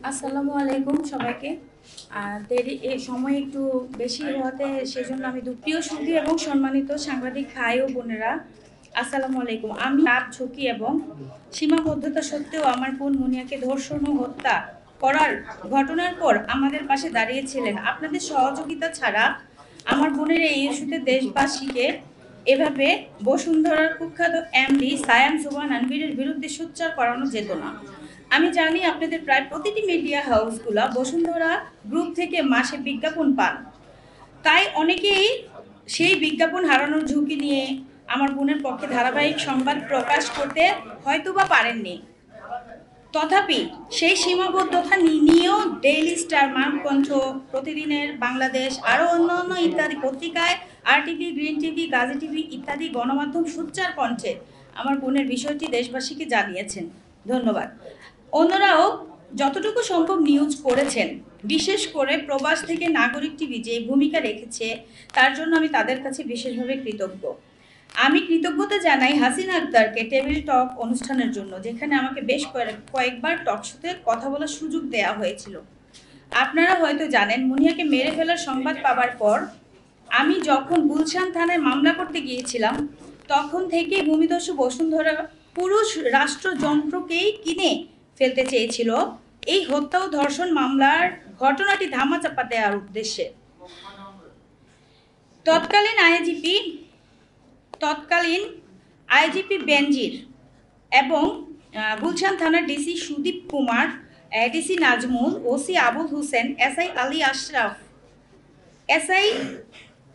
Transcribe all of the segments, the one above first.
আসসালামু আলাইকুম সবাইকে। দেরি এই সময় একটু বেশি হওয়াতে সেজন্য আমি প্রিয় সুধী এবং সম্মানিত সাংবাদিক ভাই ও বোনেরা, আসসালামু আলাইকুম। আমি লাভ ঝুঁকি এবং সীমাবদ্ধতা সত্ত্বেও আমার বোন মুনিয়াকে ধর্ষণ ও হত্যা করার ঘটনার পর আমাদের পাশে দাঁড়িয়েছিলেন। আপনাদের সহযোগিতা ছাড়া আমার বোনের এই ইস্যুতে দেশবাসীকে এভাবে বসুন্ধরার কুখ্যাত এমডি সায়াম সুবহান আনভীরের বিরুদ্ধে সোচ্চার করানো যেত না। আমি জানি আপনাদের প্রায় প্রতিটি মিডিয়া হাউসগুলো বসুন্ধরা গ্রুপ থেকে মাসে বিজ্ঞাপন পান, তাই অনেকেই সেই বিজ্ঞাপন হারানোর ঝুঁকি নিয়ে আমার বোনের পক্ষে ধারাবাহিক সংবাদ প্রকাশ করতে হয়তোবা পারেননি। তথাপি সেই সীমাবদ্ধতা নিয়েও ডেইলি স্টার, মানকণ্ঠ, প্রতিদিনের বাংলাদেশ আরও অন্যান্য ইত্যাদি পত্রিকায়, RTV, green TV, Gazi TV ইত্যাদি গণমাধ্যম সোচ্চার কণ্ঠে আমার বোনের বিষয়টি দেশবাসীকে জানিয়েছেন। ধন্যবাদ। অন্যরাও যতটুকু সম্ভব নিউজ করেছেন, বিশেষ করে প্রবাস থেকে নাগরিক টিভি যে ভূমিকা রেখেছে তার জন্য আমি তাদের কাছে বিশেষভাবে কৃতজ্ঞ। আমি কৃতজ্ঞতা জানাই হাসিনা আক্তারকে টেবিল টক অনুষ্ঠানের জন্য, যেখানে আমাকে বেশ কয়েকবার টক শোতে কথা বলার সুযোগ দেওয়া হয়েছিল। আপনারা হয়তো জানেন, মুনিয়াকে মেরে ফেলার সংবাদ পাওয়ার পর আমি যখন গুলশান থানায় মামলা করতে গিয়েছিলাম, তখন থেকে ভূমিদস্যু বসুন্ধরা পুরুষ রাষ্ট্রযন্ত্রকেই কিনে ফেলতে চেয়েছিল এই হত্যা ও ধর্ষণ মামলার ঘটনাটি ধামাচাপা দেওয়ার উদ্দেশ্যে। তৎকালীন আইজিপি বেনজির এবং গুলশান থানার DC Sudip Kumar, DC Nazmul, OC Abul Hossain, SI Ali Ashraf, SI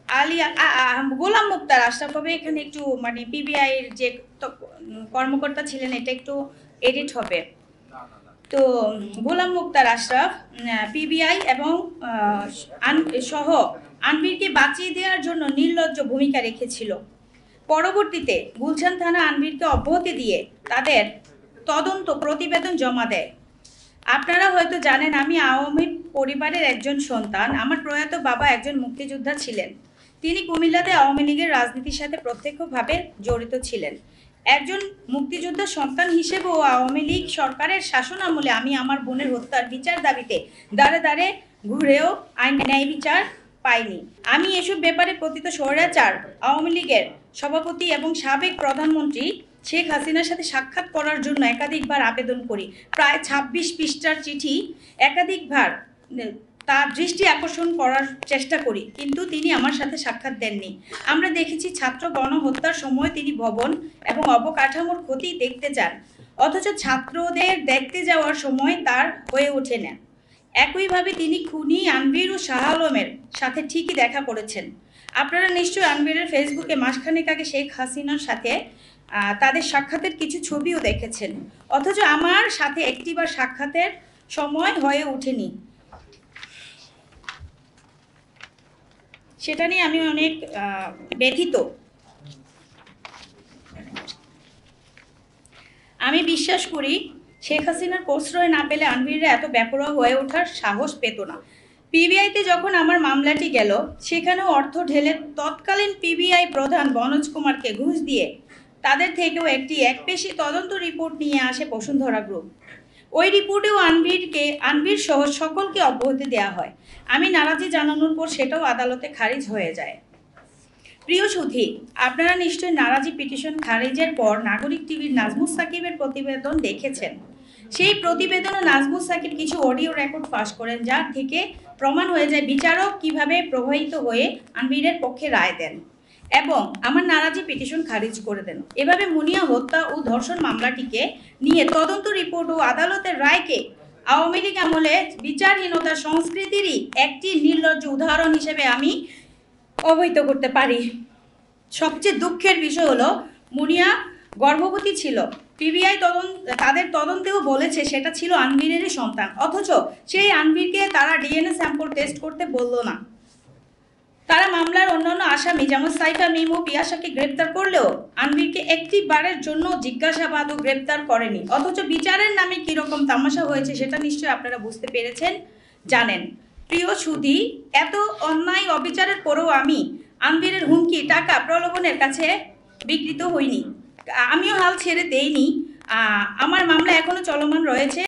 Ali Golam Mukhtar Ashraf হবে এখানে একটু মানে পিবিআইয়ের যে কর্মকর্তা ছিলেন এটা একটু এডিট হবে, তো গোলাম মুক্তার আশরাফ পিবিআই এবং সহ আনভীরকে বাঁচিয়ে দেওয়ার জন্য নির্লজ্জ ভূমিকা রেখেছিল। পরবর্তীতে গুলশান থানা আনভীরকে অব্যাহতি দিয়ে তাদের তদন্ত প্রতিবেদন জমা দেয়। আপনারা হয়তো জানেন, আমি আওয়ামী পরিবারের একজন সন্তান। আমার প্রয়াত বাবা একজন মুক্তিযোদ্ধা ছিলেন। তিনি কুমিল্লাতে আওয়ামী লীগের রাজনীতির সাথে প্রত্যক্ষভাবে জড়িত ছিলেন। একজন মুক্তিযোদ্ধার সন্তান হিসেবেও আওয়ামী লীগ সরকারের শাসন আমলে আমি আমার বোনের হত্যার বিচার দাবিতে দাঁড়ে দাঁড়ে ঘুরেও আইন ন্যায় বিচার পাইনি। আমি এসব ব্যাপারে পতিত স্বৈরাচার আওয়ামী লীগের সভাপতি এবং সাবেক প্রধানমন্ত্রী শেখ হাসিনার সাথে সাক্ষাৎ করার জন্য একাধিকবার আবেদন করি। প্রায় ২৬ পৃষ্ঠার চিঠি একাধিকবার তার দৃষ্টি আকর্ষণ করার চেষ্টা করি, কিন্তু তিনি আমার সাথে সাক্ষাৎ দেননি। আমরা দেখেছি ছাত্র গণহত্যার সময় তিনি ভবন এবং অবকাঠামোর ক্ষতি দেখতে যান, অথচ ছাত্রদের দেখতে যাওয়ার সময় তার হয়ে ওঠে না। একইভাবে তিনি খুনি আনভীর ও শাহ আলমের সাথে ঠিকই দেখা করেছেন। আপনারা নিশ্চয়ই আনভীরের ফেসবুকে মাসখানেক আগে শেখ হাসিনার সাথে তাদের সাক্ষাতের কিছু ছবিও দেখেছেন, অথচ আমার সাথে একটিবার সাক্ষাতের সময় হয়ে ওঠেনি। সেটা নিয়ে আমি অনেক ব্যথিত। আমি বিশ্বাস করি শেখ হাসিনার প্রশ্রয় না পেলে আনভীররা এত বেপরোয়া হয়ে ওঠার সাহস পেত না। পিবিআইতে যখন আমার মামলাটি গেল, সেখানেও অর্থ ঢেলে তৎকালীন পিবিআই প্রধান বনোজ কুমারকে ঘুষ দিয়ে তাদের থেকেও একপেশি তদন্ত রিপোর্ট নিয়ে আসে বসুন্ধরা গ্রুপ। ওই রিপোর্টেও আনভীর সহ সকলকে অব্যাহতি দেওয়া হয়। আমি নারাজি জানানোর পর সেটাও আদালতে খারিজ হয়ে যায়। প্রিয় সুধী, আপনারা নিশ্চয়ই নারাজি পিটিশন খারিজের পর নাগরিক টিভির নাজমুস সাকিবের প্রতিবেদন দেখেছেন। সেই প্রতিবেদনে নাজমুস সাকিব কিছু অডিও রেকর্ড ফাঁস করেন, যার থেকে প্রমাণ হয়ে যায় বিচারক কিভাবে প্রভাবিত হয়ে আনভীরের পক্ষে রায় দেন এবং আমার নারাজি পিটিশন খারিজ করে দেন। এভাবে মুনিয়া হত্যা ও ধর্ষণ মামলাটিকে নিয়ে তদন্ত রিপোর্ট ও আদালতের রায়কে আওয়ামী লীগ আমলে বিচারহীনতার সংস্কৃতিরই একটি নির্লজ্জ উদাহরণ হিসেবে আমি অবহিত করতে পারি। সবচেয়ে দুঃখের বিষয় হলো, মুনিয়া গর্ভবতী ছিল। পিবিআই তাদের তদন্তেও বলেছে সেটা ছিল আনভীরেরই সন্তান, অথচ সেই আনভীরকে তারা ডিএনএ স্যাম্পল টেস্ট করতে বলল না। তারা মামলার অন্যান্য আসামি যেমন সাইফা, মিমু, পিয়াসাকে গ্রেপ্তার করলেও আনভীরকে একটি বারের জন্য জিজ্ঞাসাবাদ ও গ্রেপ্তার করেনি। অথচ বিচারের নামে কীরকম তামাশা হয়েছে সেটা নিশ্চয়ই আপনারা বুঝতে পেরেছেন, জানেন। প্রিয় সুধী, এত অন্যায় অবিচারের পরেও আমি আনভীরের হুমকি, টাকা, প্রলোভনের কাছে বিকৃত হইনি। আমিও হাল ছেড়ে দেইনি। আমার মামলা এখনো চলমান রয়েছে।